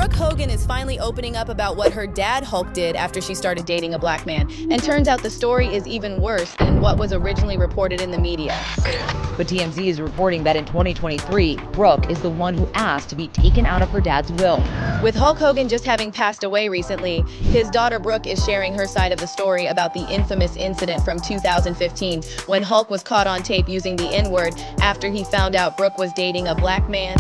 Brooke Hogan is finally opening up about what her dad Hulk did after she started dating a black man. And turns out the story is even worse than what was originally reported in the media. But TMZ is reporting that in 2023, Brooke is the one who asked to be taken out of her dad's will. With Hulk Hogan just having passed away recently, his daughter Brooke is sharing her side of the story about the infamous incident from 2015 when Hulk was caught on tape using the N-word after he found out Brooke was dating a black man.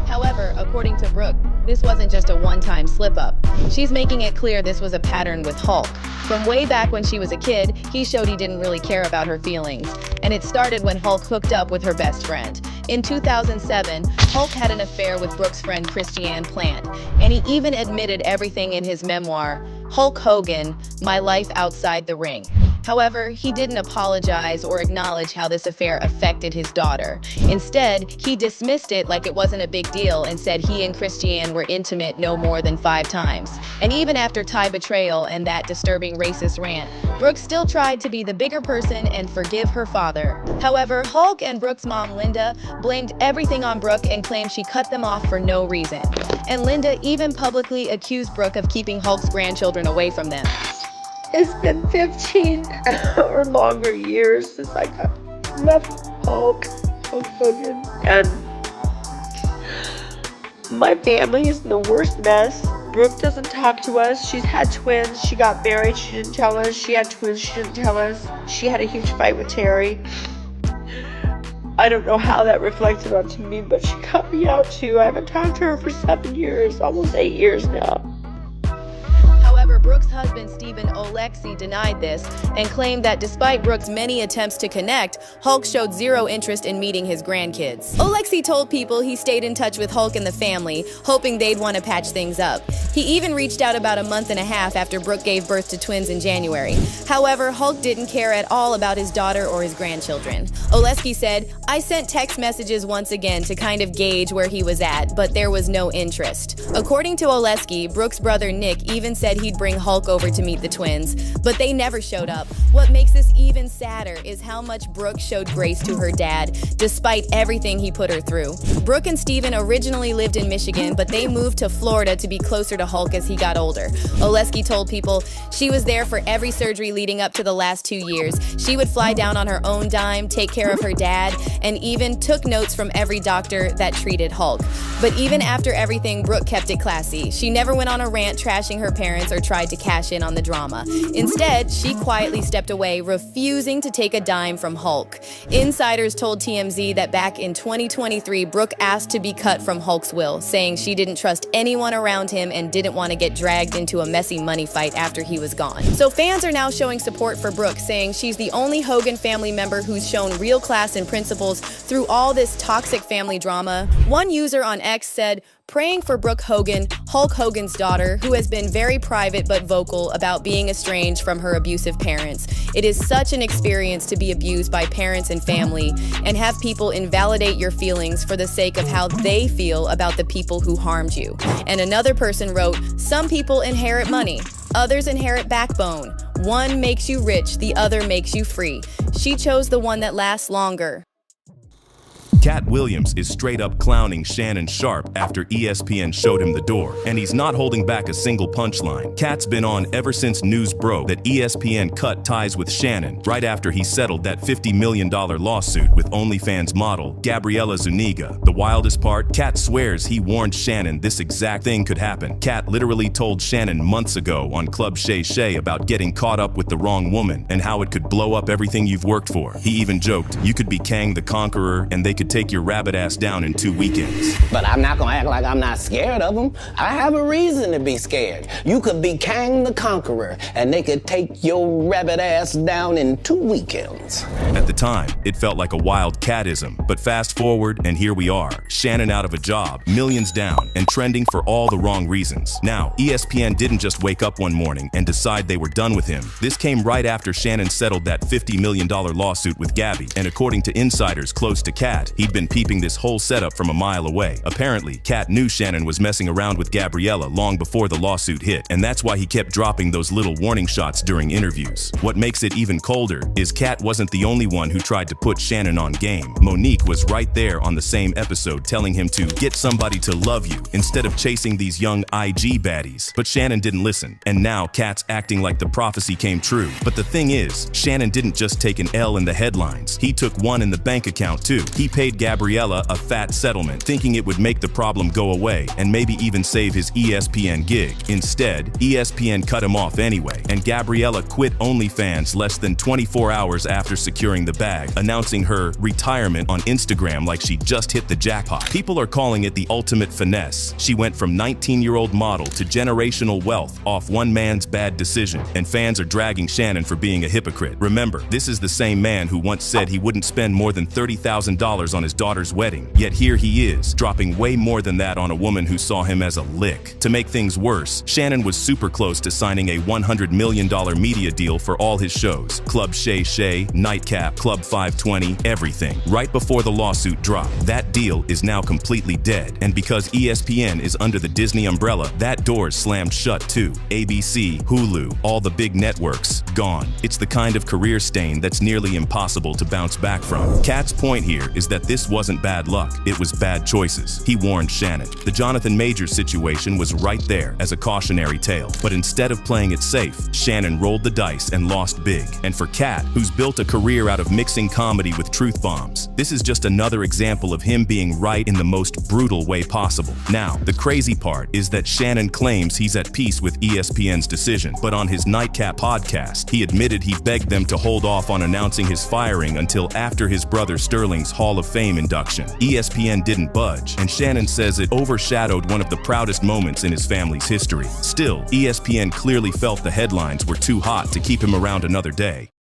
However, according to Brooke, this wasn't just a one-time slip-up. She's making it clear this was a pattern with Hulk. From way back when she was a kid, he showed he didn't really care about her feelings. And it started when Hulk hooked up with her best friend. In 2007, Hulk had an affair with Brooke's friend Christiane Plant, and he even admitted everything in his memoir, Hulk Hogan, My Life Outside the Ring. However, he didn't apologize or acknowledge how this affair affected his daughter. Instead, he dismissed it like it wasn't a big deal and said he and Christiane were intimate no more than 5 times. And even after Ty betrayal and that disturbing racist rant, Brooke still tried to be the bigger person and forgive her father. However, Hulk and Brooke's mom, Linda, blamed everything on Brooke and claimed she cut them off for no reason. And Linda even publicly accused Brooke of keeping Hulk's grandchildren away from them. It's been 15 or longer years since I left Hulk Hogan, and my family is in the worst mess. Brooke doesn't talk to us. She's had twins. She got married. She didn't tell us. She had twins. She didn't tell us. She had a huge fight with Terry. I don't know how that reflected onto me, but she cut me out too. I haven't talked to her for 7 years, almost 8 years now. However, Brooke's husband, Stephen Oleksy, denied this and claimed that despite Brooke's many attempts to connect, Hulk showed zero interest in meeting his grandkids. Oleksy told people he stayed in touch with Hulk and the family, hoping they'd want to patch things up. He even reached out about a month and a half after Brooke gave birth to twins in January. However, Hulk didn't care at all about his daughter or his grandchildren. Oleksy said, "I sent text messages once again to kind of gauge where he was at, but there was no interest." According to Oleksy, Brooke's brother Nick even said he'd bring Hulk over to meet the twins, but they never showed up. What makes this even sadder is how much Brooke showed grace to her dad, despite everything he put her through. Brooke and Stephen originally lived in Michigan, but they moved to Florida to be closer to Hulk as he got older. Oleksy told people she was there for every surgery leading up to the last 2 years. She would fly down on her own dime, take care of her dad, and even took notes from every doctor that treated Hulk. But even after everything, Brooke kept it classy. She never went on a rant trashing her parents or tried to cash in on the drama. Instead, she quietly stepped away, refusing to take a dime from Hulk. Insiders told TMZ that back in 2023, Brooke asked to be cut from Hulk's will, saying she didn't trust anyone around him and didn't want to get dragged into a messy money fight after he was gone. So fans are now showing support for Brooke, saying she's the only Hogan family member who's shown real class and principles through all this toxic family drama. One user on X said, "Praying for Brooke Hogan, Hulk Hogan's daughter, who has been very private but vocal about being estranged from her abusive parents. It is such an experience to be abused by parents and family and have people invalidate your feelings for the sake of how they feel about the people who harmed you." And another person wrote, "Some people inherit money, others inherit backbone. One makes you rich, the other makes you free. She chose the one that lasts longer." Katt Williams is straight up clowning Shannon sharp after ESPN showed him the door, and he's not holding back a single punchline. Katt's been on ever since news broke that ESPN cut ties with Shannon right after he settled that $50 million lawsuit with OnlyFans model Gabriella Zuniga. The wildest part, Katt swears he warned Shannon this exact thing could happen. Katt literally told Shannon months ago on Club Shay Shay about getting caught up with the wrong woman and how it could blow up everything you've worked for. He even joked, "You could be Kang the Conqueror and they could take your rabbit ass down in 2 weekends. But I'm not gonna act like I'm not scared of them. I have a reason to be scared. You could be Kang the Conqueror, and they could take your rabbit ass down in 2 weekends. At the time, it felt like a wild Kattism, but fast forward and here we are. Shannon out of a job, millions down, and trending for all the wrong reasons. Now, ESPN didn't just wake up one morning and decide they were done with him. This came right after Shannon settled that $50 million lawsuit with Gabby, and according to insiders close to Katt, he'd been peeping this whole setup from a mile away. Apparently, Katt knew Shannon was messing around with Gabriella long before the lawsuit hit, and that's why he kept dropping those little warning shots during interviews. What makes it even colder is Katt wasn't the only one who tried to put Shannon on game. Monique was right there on the same episode telling him to get somebody to love you instead of chasing these young IG baddies. But Shannon didn't listen, and now Katt's acting like the prophecy came true. But the thing is, Shannon didn't just take an L in the headlines. He took one in the bank account too. He paid Gabriella a fat settlement, thinking it would make the problem go away and maybe even save his ESPN gig. Instead, ESPN cut him off anyway, and Gabriella quit OnlyFans less than 24 hours after securing the bag, announcing her retirement on Instagram like she just hit the jackpot. People are calling it the ultimate finesse. She went from 19-year-old model to generational wealth off one man's bad decision, and fans are dragging Shannon for being a hypocrite. Remember, this is the same man who once said he wouldn't spend more than $30,000 on his daughter's wedding, yet here he is, dropping way more than that on a woman who saw him as a lick. To make things worse, Shannon was super close to signing a $100 million media deal for all his shows. Club Shay Shay, Nightcap, Club 520, everything. Right before the lawsuit dropped, that deal is now completely dead. And because ESPN is under the Disney umbrella, that door's slammed shut too. ABC, Hulu, all the big networks, gone. It's the kind of career stain that's nearly impossible to bounce back from. Katt's point here is that this wasn't bad luck, it was bad choices. He warned Shannon. The Jonathan Majors situation was right there as a cautionary tale. But instead of playing it safe, Shannon rolled the dice and lost big. And for Katt, who's built a career out of mixing comedy with truth bombs, this is just another example of him being right in the most brutal way possible. Now, the crazy part is that Shannon claims he's at peace with ESPN's decision, but on his Nightcap podcast, he admitted he begged them to hold off on announcing his firing until after his brother Sterling's Hall of Fame induction. ESPN didn't budge, and Shannon says it overshadowed one of the proudest moments in his family's history. Still, ESPN clearly felt the headlines were too hot to keep him around another day.